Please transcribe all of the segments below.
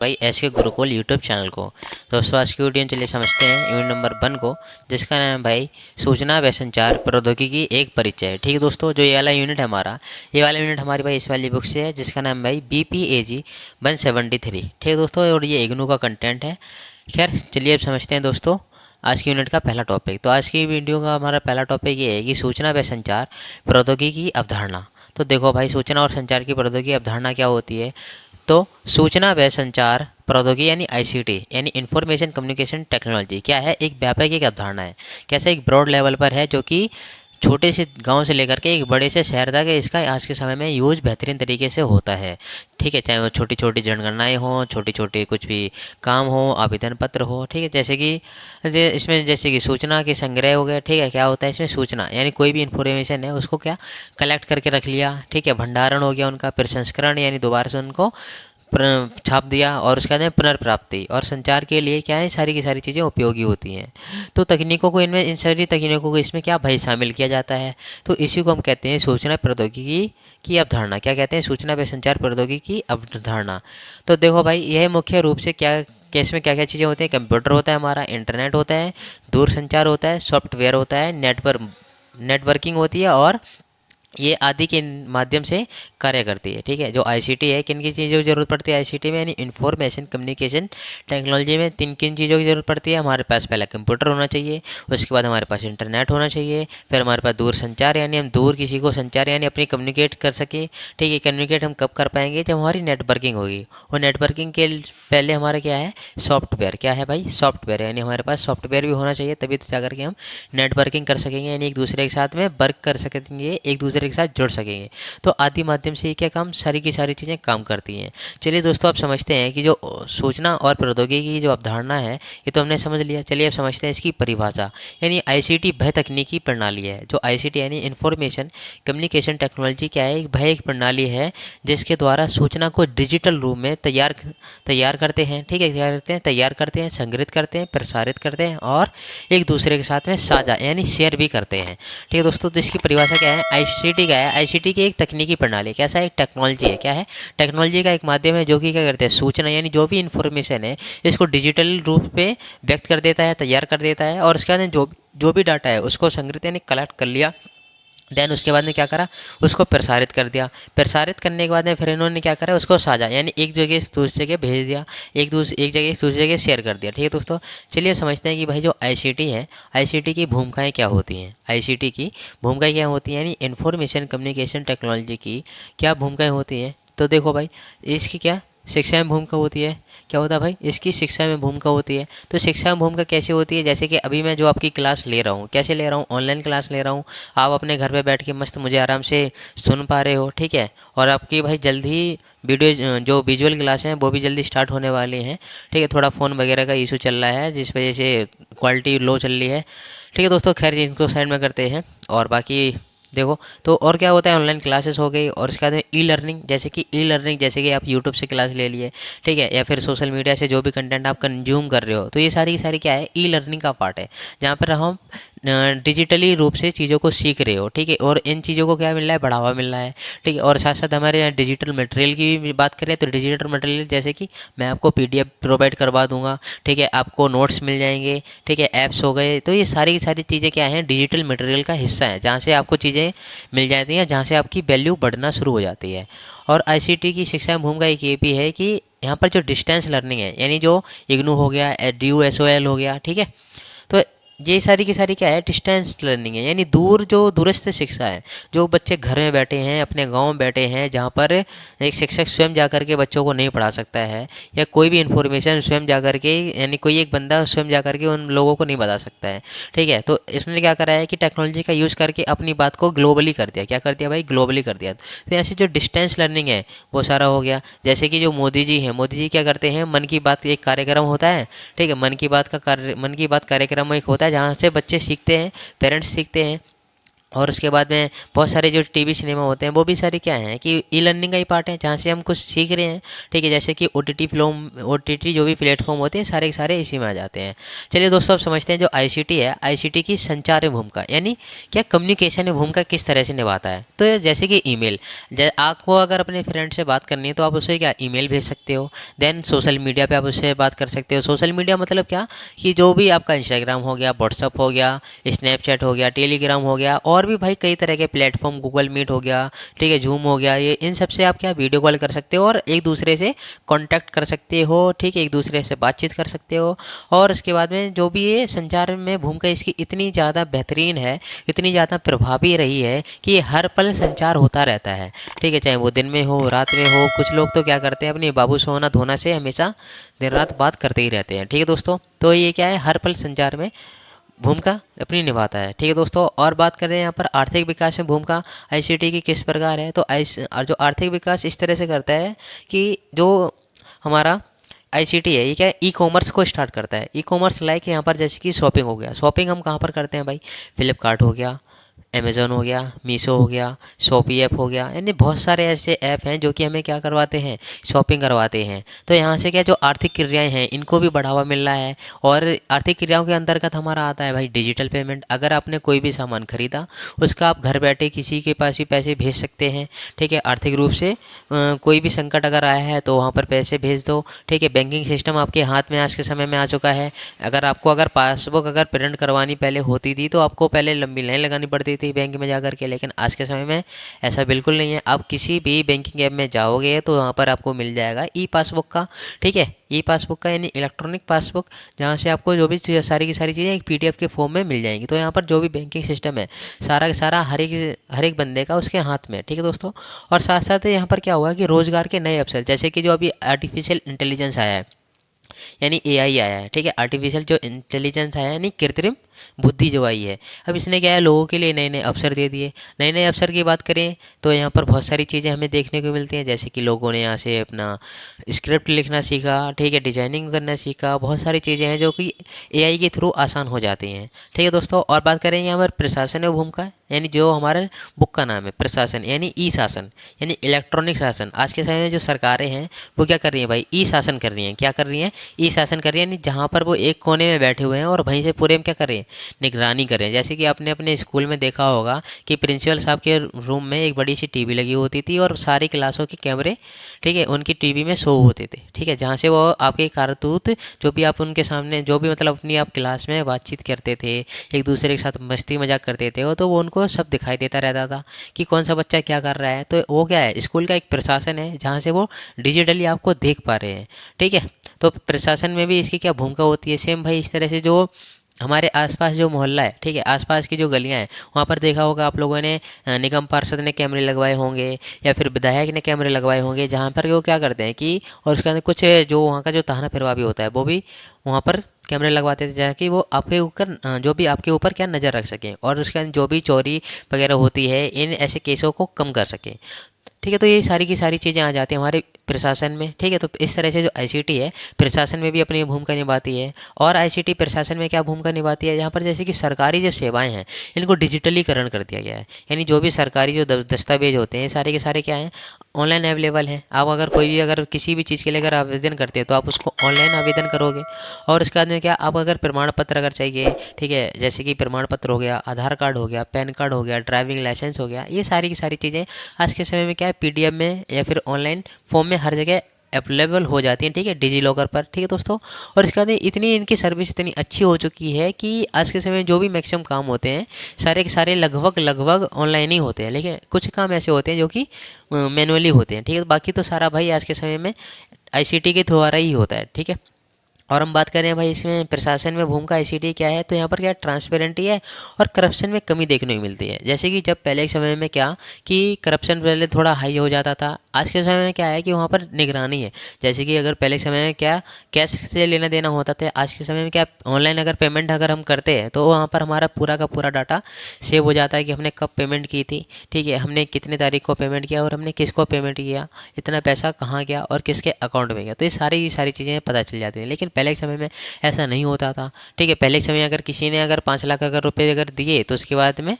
भाई ऐसे Gurukul YouTube channel को। दोस्तों आज की वीडियो में चलिए समझते हैं यूनिट नंबर 1 को, जिसका नाम है भाई सूचना व संचार प्रौद्योगिकी एक परिचय। ठीक है दोस्तों, जो ये वाला यूनिट है हमारा, ये वाला यूनिट हमारी भाई इस वाली बुक से है, जिसका नाम है भाई BPAG 173। ठीक है दोस्तों, और ये इग्नू का कंटेंट है। खैर चलिए अब समझते हैं दोस्तों आज की यूनिट का पहला टॉपिक। तो आज की वीडियो का हमारा पहला टॉपिक ये है कि सूचना व संचार प्रौद्योगिकी की अवधारणा। तो देखो भाई, सूचना और संचार की प्रौद्योगिकी अवधारणा क्या होती है। तो सूचना व संचार प्रौद्योगिकी यानी ICT यानी इंफॉर्मेशन कम्युनिकेशन टेक्नोलॉजी क्या है, एक व्यापक एक अवधारणा है। कैसे एक ब्रॉड लेवल पर है, जो कि छोटे से गांव से लेकर के एक बड़े से शहर तक इसका आज के समय में यूज बेहतरीन तरीके से होता है। ठीक है, चाहे वो छोटी छोटी जनगणनाएँ हों, छोटी छोटी कुछ भी काम हो, आवेदन पत्र हो। ठीक है, जैसे कि इसमें जैसे कि सूचना के संग्रह हो गया। ठीक है, क्या होता है इसमें सूचना यानी कोई भी इन्फॉर्मेशन है उसको क्या कलेक्ट करके रख लिया। ठीक है, भंडारण हो गया उनका, फिर संस्करण यानी दोबारा से उनको छाप दिया, और उसके बाद में पुनर्प्राप्ति। और संचार के लिए क्या है, सारी की सारी चीज़ें उपयोगी होती हैं। तो तकनीकों को इनमें, इन सारी तकनीकों को इसमें क्या भाई शामिल किया जाता है। तो इसी को हम कहते हैं सूचना प्रौद्योगिकी की अवधारणा। क्या कहते हैं, सूचना व संचार प्रौद्योगिकी की अवधारणा। तो देखो भाई, यह मुख्य रूप से क्या इसमें क्या क्या चीज़ें होती हैं। कंप्यूटर होता है हमारा, इंटरनेट होता है, दूर संचार होता है, सॉफ्टवेयर होता है, नेटवर्किंग होती है, और ये आदि के माध्यम से कार्य करती है। ठीक है, जो ICT है, किन किन चीज़ों की ज़रूरत पड़ती है ICT में, यानी इन्फॉर्मेशन कम्युनिकेशन टेक्नोलॉजी में किन किन चीज़ों की ज़रूरत पड़ती है। हमारे पास पहले कंप्यूटर होना चाहिए, उसके बाद हमारे पास इंटरनेट होना चाहिए, फिर हमारे पास दूर संचार यानी हम दूर किसी को संचार यानी अपनी कम्युनिकेट कर सके। ठीक है, कम्युनिकेट हम कब कर पाएंगे, जब हमारी नेटवर्किंग होगी। और नेटवर्किंग के पहले हमारा क्या है, सॉफ्टवेयर। क्या है भाई, सॉफ्टवेयर, यानी हमारे पास सॉफ्टवेयर भी होना चाहिए, तभी तो जाकर के हम नेटवर्किंग कर सकेंगे, यानी एक दूसरे के साथ में वर्क कर सकेंगे, एक दूसरे के साथ जुड़ सकेंगे। तो आदि माध्यम से ये क्या काम, सारी की सारी चीज़ें काम करती हैं। चलिए दोस्तों, आप समझते हैं कि जो सूचना और प्रौद्योगिकी की जो अवधारणा है, ये तो हमने समझ लिया। चलिए अब समझते हैं इसकी परिभाषा। यानी ICT भय तकनीकी प्रणाली है। जो ICT यानी इंफॉर्मेशन कम्युनिकेशन टेक्नोलॉजी क्या है, एक भय एक प्रणाली है जिसके द्वारा सूचना को डिजिटल रूप में तैयार करते हैं। ठीक है, तैयार करते हैं, संग्रहित करते हैं, प्रसारित करते हैं, और एक दूसरे के साथ में साझा यानी शेयर भी करते हैं। ठीक है दोस्तों, तो इसकी परिभाषा क्या है, ICT क्या है, ICT की एक तकनीकी प्रणाली, कैसा है, एक टेक्नोलॉजी है। क्या है, टेक्नोलॉजी का एक माध्यम है जो कि क्या करते हैं, सूचना यानी जो भी इन्फॉर्मेशन है इसको डिजिटल रूप में व्यक्त कर देता है, तैयार कर देता है, और उसके बाद जो भी डाटा है उसको संग्रहित यानी कलेक्ट कर लिया। देन उसके बाद में क्या करा, उसको प्रसारित कर दिया। प्रसारित करने के बाद में फिर इन्होंने क्या करा, उसको साझा यानी एक जगह से दूसरी जगह भेज दिया, एक जगह से दूसरी जगह शेयर कर दिया। ठीक है दोस्तों, चलिए समझते हैं कि भाई जो ICT है, ICT की भूमिकाएं क्या होती हैं। ICT की भूमिकाएं क्या होती हैं, यानी इन्फॉर्मेशन कम्युनिकेशन टेक्नोलॉजी की क्या भूमिकाएं होती हैं। तो देखो भाई, इसकी क्या शिक्षा में भूमिका होती है। क्या होता है भाई, इसकी शिक्षा में भूमिका होती है। तो शिक्षा में भूमिका कैसे होती है, जैसे कि अभी मैं जो आपकी क्लास ले रहा हूँ, कैसे ले रहा हूँ, ऑनलाइन क्लास ले रहा हूँ। आप अपने घर पे बैठ के मस्त मुझे आराम से सुन पा रहे हो। ठीक है, और आपकी भाई जल्द ही वीडियो जो विजुअल क्लास हैं वो भी जल्दी स्टार्ट होने वाली हैं। ठीक है, थोड़ा फ़ोन वगैरह का इशू चल रहा है जिस वजह से क्वालिटी लो चल रही है। ठीक है दोस्तों, खैर इनको साइड में करते हैं, और बाकी देखो तो और क्या होता है, ऑनलाइन क्लासेस हो गई, और इसके बाद में ई लर्निंग, जैसे कि आप यूट्यूब से क्लास ले लिए। ठीक है, या फिर सोशल मीडिया से जो भी कंटेंट आप कंज्यूम कर रहे हो, तो ये सारी की सारी क्या है, ई लर्निंग का पार्ट है, जहाँ पर हम डिजिटली रूप से चीज़ों को सीख रहे हो। ठीक है, और इन चीज़ों को क्या मिल रहा है, बढ़ावा मिल रहा है। ठीक है, और साथ साथ हमारे यहाँ डिजिटल मटेरियल की भी बात करें तो डिजिटल मटेरियल जैसे कि मैं आपको PDF प्रोवाइड करवा दूंगा। ठीक है, आपको नोट्स मिल जाएंगे। ठीक है, ऐप्स हो गए, तो ये सारी की सारी चीज़ें क्या हैं, डिजिटल मटेरियल का हिस्सा है, जहाँ से आपको चीज़ें मिल जाती हैं, जहाँ से आपकी वैल्यू बढ़ना शुरू हो जाती है। और ICT की शिक्षा में भूमिका एक ये भी है कि यहाँ पर जो डिस्टेंस लर्निंग है, यानी जो इग्नू हो गया, DUSOL हो गया। ठीक है, तो ये सारी की सारी क्या है, डिस्टेंस लर्निंग है, यानी दूरस्थ शिक्षा है। जो बच्चे घर में बैठे हैं, अपने गांव में बैठे हैं, जहाँ पर एक शिक्षक स्वयं जाकर के बच्चों को नहीं पढ़ा सकता है, या कोई भी इन्फॉर्मेशन स्वयं जाकर के, यानी कोई एक बंदा स्वयं जाकर के उन लोगों को नहीं बता सकता है। ठीक है, तो इसने क्या करा है कि टेक्नोलॉजी का यूज़ करके अपनी बात को ग्लोबली कर दिया। क्या कर दिया भाई, ग्लोबली कर दिया। तो ऐसे जो डिस्टेंस लर्निंग है वो सारा हो गया। जैसे कि जो मोदी जी हैं, मोदी जी क्या करते हैं, मन की बात एक कार्यक्रम होता है। ठीक है, मन की बात कार्यक्रम एक होता है जहाँ से बच्चे सीखते हैं, पेरेंट्स सीखते हैं, और उसके बाद में बहुत सारे जो टीवी सिनेमा होते हैं वो भी सारे क्या हैं कि ई लर्निंग का ही पार्ट है, जहाँ से हम कुछ सीख रहे हैं। ठीक है, जैसे कि ओटीटी जो भी प्लेटफॉर्म होते हैं सारे के सारे इसी में आ जाते हैं। चलिए दोस्तों, अब समझते हैं जो आईसीटी है, आईसीटी की संचार में भूमिका यानी क्या कम्युनिकेशन में भूमिका किस तरह से निभाता है। तो जैसे कि ईमेल, आपको अगर अपने फ्रेंड से बात करनी है तो आप उससे क्या ईमेल भेज सकते हो। देन सोशल मीडिया पे आप उससे बात कर सकते हो। सोशल मीडिया मतलब क्या कि जो भी आपका इंस्टाग्राम हो गया, व्हाट्सअप हो गया, स्नैपचैट हो गया, टेलीग्राम हो गया, और भी भाई कई तरह के प्लेटफॉर्म, गूगल मीट हो गया, ठीक है, जूम हो गया, ये इन सब से आप क्या वीडियो कॉल कर सकते हो और एक दूसरे से कांटेक्ट कर सकते हो। ठीक है, एक दूसरे से बातचीत कर सकते हो। और उसके बाद में जो भी ये संचार में भूमिका इसकी इतनी ज़्यादा बेहतरीन है, इतनी ज़्यादा प्रभावी रही है कि हर पल संचार होता रहता है। ठीक है, चाहे वो दिन में हो, रात में हो। कुछ लोग तो क्या करते हैं, अपने बाबू सोना धोना से हमेशा दिन रात बात करते ही रहते हैं। ठीक है दोस्तों, तो ये क्या है, हर पल संचार में भूमिका अपनी निभाता है। ठीक है दोस्तों, और बात करें यहाँ पर आर्थिक विकास में भूमिका आईसीटी की किस प्रकार है, तो जो आर्थिक विकास इस तरह से करता है कि जो हमारा आईसीटी है ये क्या ई कॉमर्स को स्टार्ट करता है। ई कॉमर्स लाइक यहाँ पर जैसे कि शॉपिंग हो गया, शॉपिंग हम कहाँ पर करते हैं भाई, फ्लिपकार्ट हो गया, अमेज़ॉन हो गया, मीशो हो गया, शॉपी ऐप हो गया, यानी बहुत सारे ऐसे ऐप हैं जो कि हमें क्या करवाते हैं, शॉपिंग करवाते हैं। तो यहाँ से क्या जो आर्थिक क्रियाएं हैं इनको भी बढ़ावा मिल रहा है। और आर्थिक क्रियाओं के अंतर्गत हमारा आता है भाई डिजिटल पेमेंट। अगर आपने कोई भी सामान खरीदा उसका आप घर बैठे किसी के पास भी पैसे भेज सकते हैं। ठीक है, आर्थिक रूप से कोई भी संकट अगर आया है तो वहाँ पर पैसे भेज दो। ठीक है, बैंकिंग सिस्टम आपके हाथ में आज के समय में आ चुका है। अगर पासबुक अगर प्रिंट करवानी पहले होती थी तो आपको पहले लंबी लाइन लगानी पड़ती थी बैंक में जाकर के, लेकिन आज के समय में ऐसा बिल्कुल नहीं है। आप किसी भी बैंकिंग ऐप में जाओगे तो वहाँ पर आपको मिल जाएगा ई पासबुक का। ठीक है, ई पासबुक का यानी इलेक्ट्रॉनिक पासबुक, जहाँ से आपको जो भी सारी की सारी चीज़ें एक पीडीएफ के फॉर्म में मिल जाएंगी। तो यहाँ पर जो भी बैंकिंग सिस्टम है सारा का सारा हर एक बंदे का उसके हाथ में है। ठीक है दोस्तों, और साथ साथ यहाँ पर क्या हुआ कि रोज़गार के नए अवसर, जैसे कि जो अभी आर्टिफिशियल इंटेलिजेंस आया है यानी एआई आया है। ठीक है, आर्टिफिशियल जो इंटेलिजेंस आया है यानी कृत्रिम बुद्धि जो आई है, अब इसने क्या है लोगों के लिए नए नए अवसर दे दिए। नए नए अवसर की बात करें तो यहाँ पर बहुत सारी चीज़ें हमें देखने को मिलती हैं, जैसे कि लोगों ने यहाँ से अपना स्क्रिप्ट लिखना सीखा। ठीक है, डिजाइनिंग करना सीखा, बहुत सारी चीज़ें हैं जो कि एआई के थ्रू आसान हो जाती हैं। ठीक है दोस्तों, और बात करें यहाँ पर प्रशासन में भूमिका, यानी जो हमारे बुक का नाम है प्रशासन यानी ई शासन यानी इलेक्ट्रॉनिक शासन। आज के समय में जो सरकारें हैं वो क्या कर रही हैं भाई, ई शासन कर रही हैं। क्या कर रही हैं, ई शासन कर रही है, यानी जहाँ पर वो एक कोने में बैठे हुए हैं और वहीं से पूरे में क्या कर रहे हैं, निगरानी कर रहे हैं। जैसे कि आपने अपने स्कूल में देखा होगा कि प्रिंसिपल साहब के रूम में एक बड़ी सी टीवी लगी होती थी और सारी क्लासों के कैमरे, ठीक है, उनकी टीवी में शो होते थे। ठीक है, जहाँ से वो आपके कारतूत जो भी आप उनके सामने जो भी मतलब अपनी आप क्लास में बातचीत करते थे, एक दूसरे के साथ मस्ती मजाक करते थे, तो वो उनको सब दिखाई देता रहता था कि कौन सा बच्चा क्या कर रहा है। तो वो क्या है, स्कूल का एक प्रशासन है जहाँ से वो डिजिटली आपको देख पा रहे हैं। ठीक है, तो प्रशासन में भी इसकी क्या भूमिका होती है, सेम भाई इस तरह से जो हमारे आसपास जो मोहल्ला है, ठीक है, आसपास की जो गलियां हैं वहाँ पर देखा होगा आप लोगों ने निगम पार्षद ने कैमरे लगवाए होंगे या फिर विधायक ने कैमरे लगवाए होंगे, जहाँ पर वो क्या करते हैं कि और उसके अंदर कुछ जो वहाँ का जो थाना प्रभावी होता है वो भी वहाँ पर कैमरे लगवाते थे, जहाँ कि वो आपके ऊपर जो भी आपके ऊपर क्या नज़र रख सकें और उसके अंदर जो भी चोरी वगैरह होती है इन ऐसे केसों को कम कर सकें। ठीक है, तो ये सारी की सारी चीज़ें आ जाती हैं हमारे प्रशासन में। ठीक है, तो इस तरह से जो आईसीटी है प्रशासन में भी अपनी भूमिका निभाती है। और आईसीटी प्रशासन में क्या भूमिका निभाती है, यहाँ पर जैसे कि सरकारी जो सेवाएं हैं इनको डिजिटलीकरण कर दिया गया है। यानी जो भी सरकारी जो दस्तावेज होते हैं सारे के सारे क्या हैं, ऑनलाइन अवेलेबल हैं। आप अगर कोई भी अगर किसी भी चीज़ के लिए अगर आवेदन करते हैं तो आप उसको ऑनलाइन आवेदन करोगे। और उसके बाद में क्या, आप अगर प्रमाण पत्र अगर चाहिए, ठीक है, जैसे कि प्रमाण पत्र हो गया, आधार कार्ड हो गया, पैन कार्ड हो गया, ड्राइविंग लाइसेंस हो गया, ये सारी की सारी चीज़ें आज के समय में क्या है पीडीएफ में या फिर ऑनलाइन फॉर्म में हर जगह अवेलेबल हो जाती हैं। ठीक है, डिजी लॉकर पर। ठीक है दोस्तों, और इसके बाद इतनी इनकी सर्विस इतनी अच्छी हो चुकी है कि आज के समय में जो भी मैक्सिमम काम होते हैं सारे के सारे लगभग लगभग ऑनलाइन ही होते हैं, लेकिन कुछ काम ऐसे होते हैं जो कि मैनुअली होते हैं। ठीक है, बाकी तो सारा भाई आज के समय में आईसीटी के द्वारा ही होता है। ठीक है, और हम बात करें भाई इसमें प्रशासन में भूमिका आईसीटी क्या है, तो यहाँ पर क्या ट्रांसपेरेंटी है और करप्शन में कमी देखने को मिलती है। जैसे कि जब पहले के समय में क्या कि करप्शन पहले थोड़ा हाई हो जाता था, आज के समय में क्या है कि वहाँ पर निगरानी है। जैसे कि अगर पहले के समय में क्या कैश से लेना देना होता था, आज के समय में क्या ऑनलाइन अगर पेमेंट अगर हम करते हैं तो वहाँ पर हमारा पूरा का पूरा डाटा सेव हो जाता है कि हमने कब पेमेंट की थी, ठीक है, हमने कितने तारीख को पेमेंट किया और हमने किसको पेमेंट किया, इतना पैसा कहाँ गया और किसके अकाउंट में गया। तो ये सारी चीज़ें पता चल जाती हैं, लेकिन पहले के समय में ऐसा नहीं होता था। ठीक है, पहले के समय अगर किसी ने अगर 5 लाख अगर रुपए अगर दिए तो उसके बाद में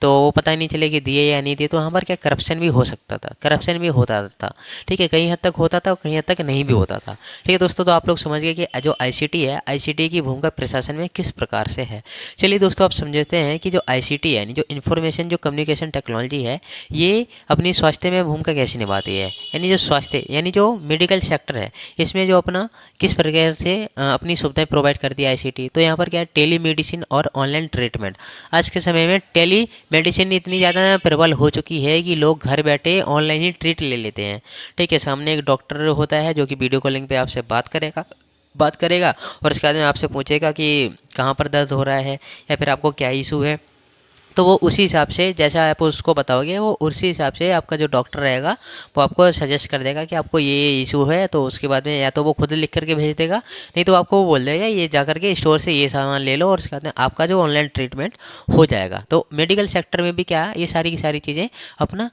तो वो पता नहीं चले कि दिए या नहीं दिए। तो यहाँ पर क्या करप्शन भी हो सकता था, करप्शन भी होता था, ठीक है, कहीं हद तक होता था, कहीं हद तक नहीं भी होता था, ठीक है दोस्तों। तो आप लोग समझ गए कि जो आईसीटी है, आईसीटी की भूमिका प्रशासन में किस प्रकार से है। चलिए दोस्तों, आप समझते हैं कि जो आईसीटी है, यानी जो इन्फॉर्मेशन जो कम्युनिकेशन टेक्नोलॉजी है, ये अपनी स्वास्थ्य में भूमिका कैसे निभाती है। यानी जो स्वास्थ्य, यानी जो मेडिकल सेक्टर है, इसमें जो अपना किस प्रकार से अपनी सुविधाएं प्रोवाइड करती है आईसीटी। तो यहाँ पर क्या है, टेली मेडिसिन और ऑनलाइन ट्रीटमेंट। आज के समय में टेली मेडिसिन इतनी ज़्यादा प्रबल हो चुकी है कि लोग घर बैठे ऑनलाइन ही ट्रीट ले लेते हैं, ठीक है। सामने एक डॉक्टर होता है जो कि वीडियो कॉलिंग पे आपसे बात करेगा और उसके बाद में आपसे पूछेगा कि कहाँ पर दर्द हो रहा है या फिर आपको क्या इशू है। तो वो उसी हिसाब से, जैसा आप उसको बताओगे, वो उसी हिसाब से आपका जो डॉक्टर रहेगा वो आपको सजेस्ट कर देगा कि आपको ये इशू है। तो उसके बाद में या तो वो खुद लिख करके भेज देगा, नहीं तो आपको वो बोल देगा ये जा करके स्टोर से ये सामान ले लो, और उसके बाद में आपका जो ऑनलाइन ट्रीटमेंट हो जाएगा। तो मेडिकल सेक्टर में भी क्या है, ये सारी की सारी चीज़ें अपना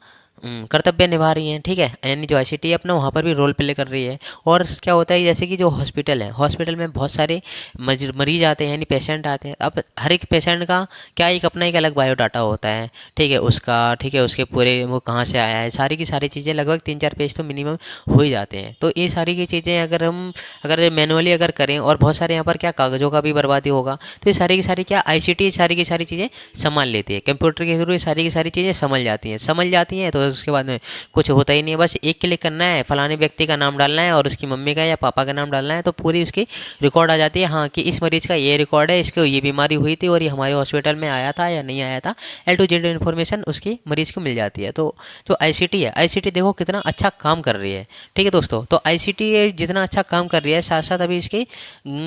कर्तव्य निभा रही हैं, ठीक है। यानी जो आईसीटी है अपना वहाँ पर भी रोल प्ले कर रही है। और क्या होता है, जैसे कि जो हॉस्पिटल है, हॉस्पिटल में बहुत सारे मरीज आते हैं, यानी पेशेंट आते हैं। अब हर एक पेशेंट का क्या एक अपना एक अलग बायोडाटा होता है, ठीक है, उसका, ठीक है, उसके पूरे वो कहाँ से आया है, सारी की सारी चीज़ें, लगभग 3-4 पेज तो मिनिमम हो ही जाते हैं। तो ये सारी की चीज़ें अगर मैनुअली अगर करें, और बहुत सारे यहाँ पर क्या कागज़ों का भी बर्बादी होगा, तो ये सारी की सारी क्या आईसीटी सारी की सारी चीज़ें संभाल लेती है। कंप्यूटर के थ्रू ये सारी की सारी चीज़ें समझ जाती हैं। तो उसके बाद में कुछ होता ही नहीं है, बस एक क्लिक करना है, फलाने व्यक्ति का नाम डालना है और उसकी मम्मी का या पापा का नाम डालना है, तो पूरी उसकी रिकॉर्ड आ जाती है। हाँ, कि इस मरीज़ का ये रिकॉर्ड है, इसको ये बीमारी हुई थी और ये हमारे हॉस्पिटल में आया था या नहीं आया था, A to Z इन्फॉर्मेशन उसकी मरीज़ को मिल जाती है। तो जो आईसीटी है, आईसीटी देखो कितना अच्छा काम कर रही है, ठीक है दोस्तों। तो आईसीटी जितना अच्छा काम कर रही है, साथ साथ अभी इसके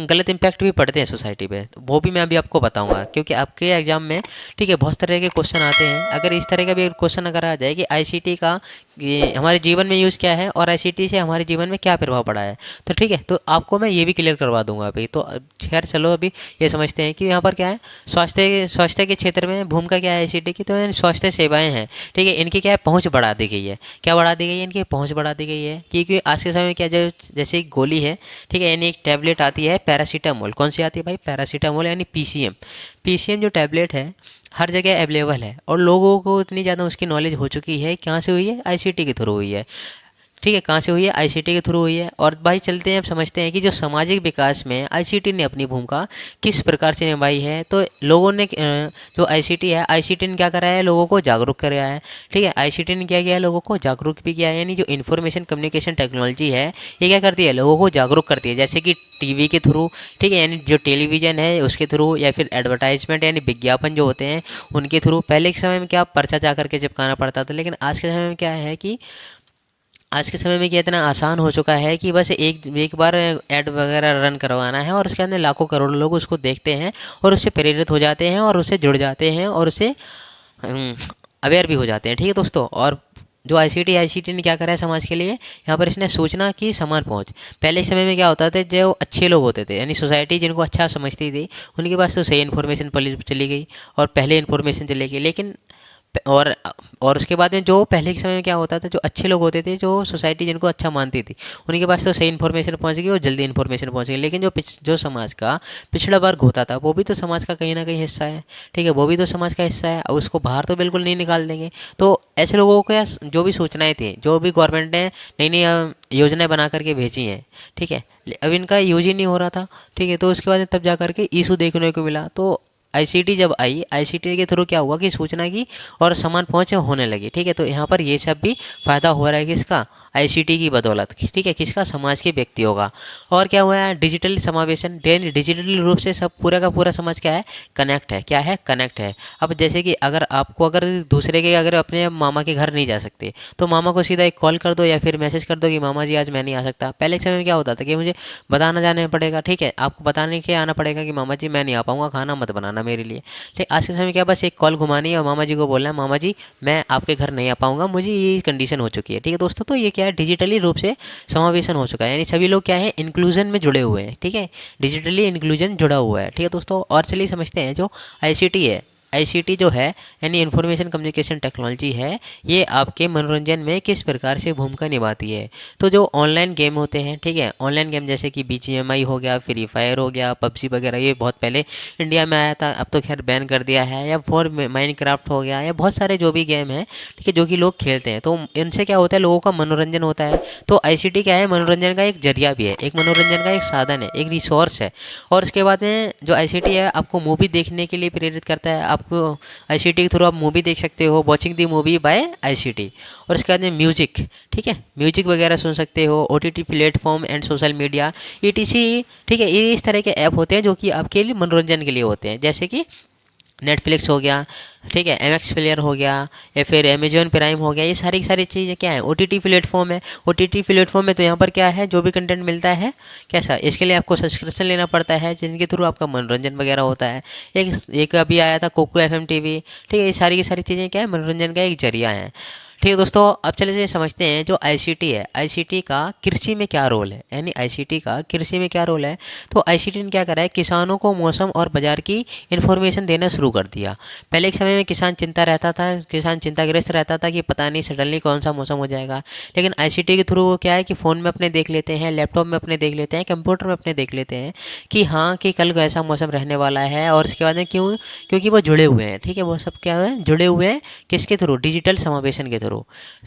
गलत इम्पैक्ट भी पड़ते हैं सोसाइटी पे, तो वो भी मैं अभी आपको बताऊंगा। क्योंकि आपके एग्जाम में, ठीक है, बहुत तरह के क्वेश्चन आते हैं। अगर इस तरह का भी क्वेश्चन अगर आ जाए कि आईसीटी का ये हमारे जीवन में यूज़ क्या है और आईसीटी से हमारे जीवन में क्या प्रभाव पड़ा है, तो ठीक है, तो आपको मैं ये भी क्लियर करवा दूंगा अभी। तो खैर चलो, अभी ये समझते हैं कि यहाँ पर क्या है, स्वास्थ्य के क्षेत्र में भूमिका क्या है आईसीटी की। तो स्वास्थ्य सेवाएं हैं, ठीक है, इनकी क्या है, पहुँच बढ़ा दी गई है। क्या बढ़ा दी गई है, इनकी पहुँच बढ़ा दी गई है। क्योंकि आज के समय में क्या, जो जैसे एक गोली है, ठीक है, यानी एक टैबलेट आती है पैरासीटामोल। कौन सी आती है भाई, पैरासीटामोल, यानी पीसीएम जो टैबलेट है हर जगह अवेलेबल है, और लोगों को इतनी ज़्यादा उसकी नॉलेज हो चुकी है। कहाँ से हुई है, आईसीटी के थ्रू हुई है, ठीक है, कहाँ से हुई है, आईसीटी के थ्रू हुई है। और भाई चलते हैं, अब समझते हैं कि जो सामाजिक विकास में आईसीटी ने अपनी भूमिका किस प्रकार से निभाई है। तो लोगों ने जो आईसीटी है, आईसीटी ने क्या करा है, लोगों को जागरूक कराया है, ठीक है। आईसीटी ने क्या किया है, लोगों को जागरूक भी किया है। यानी जो इन्फॉर्मेशन कम्युनिकेशन टेक्नोलॉजी है, ये क्या करती है, लोगों को जागरूक करती है। जैसे कि टीवी के थ्रू, ठीक है, यानी जो टेलीविज़न है उसके थ्रू, या फिर एडवर्टाइजमेंट यानी विज्ञापन जो होते हैं उनके थ्रू। पहले के समय में क्या पर्चा जा करके चिपकाना पड़ता था, लेकिन आज के समय में क्या है कि आज के समय में क्या इतना आसान हो चुका है कि बस एक बार ऐड वगैरह रन करवाना है और उसके अंदर लाखों करोड़ों लोग उसको देखते हैं और उससे प्रेरित हो जाते हैं और उससे जुड़ जाते हैं और उससे अवेयर भी हो जाते हैं, ठीक है दोस्तों। और जो आईसीटी ने क्या करा है समाज के लिए, यहाँ पर इसने सूचना की समान पहुँच। पहले के समय में क्या होता था, जो अच्छे लोग होते थे, यानी सोसाइटी जिनको अच्छा समझती थी, उनके पास तो सही इन्फॉर्मेशन चली गई और पहले इन्फॉर्मेशन चली गई। लेकिन और उसके बाद में जो पहले के समय में क्या होता था, जो अच्छे लोग होते थे, जो सोसाइटी जिनको अच्छा मानती थी, उनके पास तो सही इन्फॉर्मेशन पहुंच गई और जल्दी इन्फॉर्मेशन पहुंच गई। लेकिन जो समाज का पिछड़ा वर्ग होता था, वो भी तो समाज का कहीं ना कहीं हिस्सा है, ठीक है, वो भी तो समाज का हिस्सा है। अब उसको बाहर तो बिल्कुल नहीं निकाल देंगे। तो ऐसे लोगों को जो भी सूचनाएं थी, जो भी गवर्नमेंट ने नई नई योजनाएं बना करके भेजी हैं, ठीक है, अब इनका यूज ही नहीं हो रहा था, ठीक है। तो उसके बाद तब जा करके इशू देखने को मिला। तो आईसीटी जब आई, आईसीटी के थ्रू क्या हुआ कि सूचना की और समान पहुंच होने लगी, ठीक है। तो यहाँ पर ये सब भी फायदा हो रहा है किसका, आईसीटी की बदौलत, ठीक है, किसका, समाज के व्यक्तियों का। और क्या हुआ है, डिजिटल समावेशन, डिजिटल रूप से सब पूरा का पूरा समाज क्या है, कनेक्ट है, क्या है, कनेक्ट है। अब जैसे कि अगर दूसरे के अगर अपने मामा के घर नहीं जा सकते, तो मामा को सीधा एक कॉल कर दो या फिर मैसेज कर दो कि मामा जी आज मैं नहीं आ सकता। पहले के समय में क्या होता था कि मुझे बताना जाना पड़ेगा, ठीक है, आपको बताने के आना पड़ेगा कि मामा जी मैं नहीं आ पाऊंगा, खाना मत बनाना मेरे लिए, ठीक। आज के समय में क्या, बस एक कॉल घुमानी है और मामा जी को बोलना है, मामा जी मैं आपके घर नहीं आ पाऊंगा, मुझे ये कंडीशन हो चुकी है, ठीक है दोस्तों। तो ये क्या है, डिजिटली रूप से समावेशन हो चुका है, यानी सभी लोग क्या है, इंक्लूजन में जुड़े हुए हैं, ठीक है, डिजिटली इंक्लूजन जुड़ा हुआ है, ठीक है दोस्तों। और चलिए समझते हैं जो आईसीटी है, आईसीटी जो है यानी इंफॉर्मेशन कम्युनिकेशन टेक्नोलॉजी है, ये आपके मनोरंजन में किस प्रकार से भूमिका निभाती है। तो जो ऑनलाइन गेम होते हैं, ठीक है, ऑनलाइन गेम जैसे कि बीजीएमआई हो गया, फ्री फायर हो गया, पबजी वगैरह, ये बहुत पहले इंडिया में आया था, अब तो खैर बैन कर दिया है, या फॉर माइनक्राफ्ट हो गया, या बहुत सारे जो भी गेम हैं, ठीक है, जो कि लोग खेलते हैं। तो इनसे क्या होता है, लोगों का मनोरंजन होता है। तो आईसीटी क्या है, मनोरंजन का एक जरिया भी है, एक मनोरंजन का एक साधन है, एक रिसोर्स है। और उसके बाद में जो आईसीटी है आपको मूवी देखने के लिए प्रेरित करता है। आपको आईसीटी के थ्रू आप मूवी देख सकते हो, watching the movie by ICT. और उसके बाद में म्यूजिक, ठीक है, म्यूजिक वगैरह सुन सकते हो, OTT platform and social media etc, ठीक है, ये इस तरह के ऐप होते हैं जो कि आपके लिए मनोरंजन के लिए होते हैं, जैसे कि नेटफ्लिक्स हो गया, ठीक है, एमएक्स प्लेयर हो गया, या फिर अमेजोन प्राइम हो गया। ये सारी की सारी चीज़ें क्या है, ओटीटी प्लेटफॉर्म है। ओटीटी प्लेटफॉर्म में तो यहाँ पर क्या है, जो भी कंटेंट मिलता है कैसा, इसके लिए आपको सब्सक्रिप्शन लेना पड़ता है, जिनके थ्रू आपका मनोरंजन वगैरह होता है। एक अभी आया था कोको एफएम टीवी, ठीक है, ये सारी की सारी चीज़ें क्या है, मनोरंजन का एक जरिया है। ठीक है दोस्तों, अब चले से समझते हैं जो आईसीटी है, आईसीटी का कृषि में क्या रोल है, यानी आईसीटी का कृषि में क्या रोल है। तो आईसीटी ने क्या करा है, किसानों को मौसम और बाजार की इन्फॉर्मेशन देना शुरू कर दिया। पहले एक समय में किसान किसान चिंताग्रस्त रहता था कि पता नहीं सडनली कौन सा मौसम हो जाएगा। लेकिन आईसीटी के थ्रू वो क्या है कि फ़ोन में अपने देख लेते हैं, लैपटॉप में अपने देख लेते हैं, कंप्यूटर में अपने देख लेते हैं कि हाँ कि कल कैसा मौसम रहने वाला है। और उसके बाद में क्योंकि वो जुड़े हुए हैं, ठीक है, वो सब क्या है, जुड़े हुए हैं किसके थ्रू, डिजिटल समावेशन के थ्रू,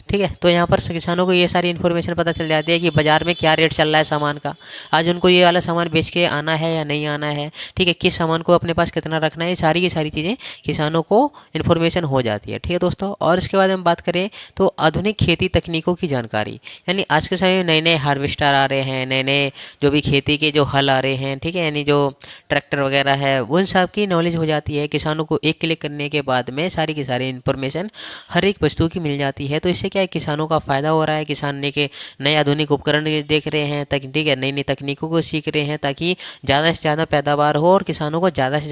ठीक है। तो यहाँ पर किसानों को ये सारी इन्फॉर्मेशन पता चल जाती है कि बाजार में क्या रेट चल रहा है सामान का, आज उनको ये वाला सामान बेच के आना है या नहीं आना है, ठीक है, किस सामान को अपने पास कितना रखना है, ये सारी की सारी चीज़ें किसानों को इन्फॉर्मेशन हो जाती है, ठीक है दोस्तों। और इसके बाद हम बात करें तो आधुनिक खेती तकनीकों की जानकारी, यानी आज के समय में नए नए हार्वेस्टर आ रहे हैं, नए नए जो भी खेती के जो हल आ रहे हैं, ठीक है, यानी जो ट्रैक्टर वगैरह है, उन सब की नॉलेज हो जाती है किसानों को। एक क्लिक करने के बाद में सारी की सारी इन्फॉर्मेशन हर एक वस्तु की मिल जाती है। तो इससे क्या है, किसानों का फ़ायदा हो रहा है, किसान ने के नए आधुनिक उपकरण देख रहे हैं, ठीक है, नई नई तकनीकों को सीख रहे हैं, ताकि ज़्यादा से ज़्यादा पैदावार हो और किसानों को ज़्यादा से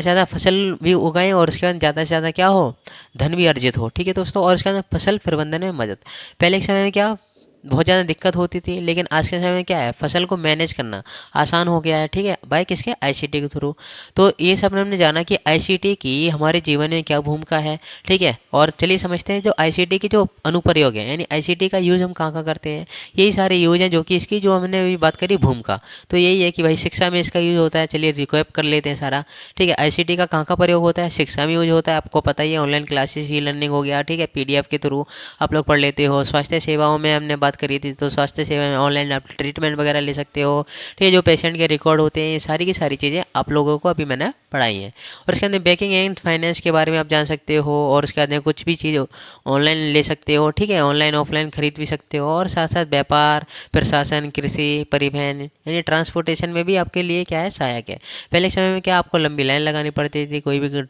ज़्यादा फसल भी उगाएं, और उसके बाद ज़्यादा से ज़्यादा क्या हो, धन भी अर्जित हो, ठीक है दोस्तों। और उसके बाद फसल प्रबंधन में मदद, पहले के समय में क्या बहुत ज़्यादा दिक्कत होती थी, लेकिन आज के समय में क्या है, फसल को मैनेज करना आसान हो गया है, ठीक है, बाय किसके, आईसीटी के थ्रू। तो ये सब हमने जाना कि आईसीटी की हमारे जीवन में क्या भूमिका है, ठीक है। और चलिए समझते हैं जो आईसीटी की जो अनुप्रयोग है, यानी आईसीटी का यूज़ हम कहाँ करते हैं। यही सारे यूज हैं जो कि इसकी जो हमने अभी बात करी भूमिका, तो यही है कि भाई शिक्षा में इसका यूज होता है। चलिए रिकैप कर लेते हैं सारा, ठीक है। आईसीटी का कहाँ प्रयोग होता है, शिक्षा में यूज होता है, आपको पता ही है, ऑनलाइन क्लासेस, ई लर्निंग हो गया, ठीक है, पीडीएफ के थ्रू आप लोग पढ़ लेते हो। स्वास्थ्य सेवाओं में हमने बात करी थी, तो स्वास्थ्य सेवा में ऑनलाइन आप ट्रीटमेंट वगैरह ले सकते हो, ठीक है, जो पेशेंट के रिकॉर्ड होते हैं, ये सारी की सारी चीज़ें आप लोगों को अभी मैंने पढ़ाई है। और इसके अंदर बैंकिंग एंड फाइनेंस के बारे में आप जान सकते हो, और उसके बाद कुछ भी चीज़ ऑनलाइन ले सकते हो, ठीक है, ऑनलाइन ऑफलाइन खरीद भी सकते हो। और साथ साथ व्यापार, प्रशासन, कृषि, परिवहन, यानी ट्रांसपोर्टेशन में भी आपके लिए क्या है, सहायक है। पहले के समय में क्या आपको लंबी लाइन लगानी पड़ती थी, कोई भी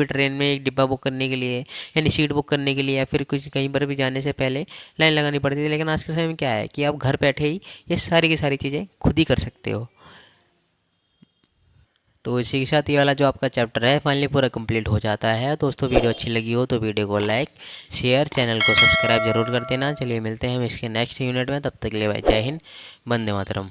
ट्रेन में एक डिब्बा बुक करने के लिए, यानी सीट बुक करने के लिए, या फिर कुछ कहीं पर भी जाने से पहले लाइन लगानी पड़ती थी। लेकिन आज के समय में क्या है कि आप घर बैठे ही ये सारी की सारी चीज़ें खुद ही कर सकते हो। तो इसी के साथ ये वाला जो आपका चैप्टर है फाइनली पूरा कंप्लीट हो जाता है। दोस्तों वीडियो अच्छी लगी हो तो वीडियो को लाइक, शेयर, चैनल को सब्सक्राइब जरूर कर देना। चलिए मिलते हैं हम इसके नेक्स्ट यूनिट में, तब तक के लिए भाई जय हिंद, वंदे मातरम।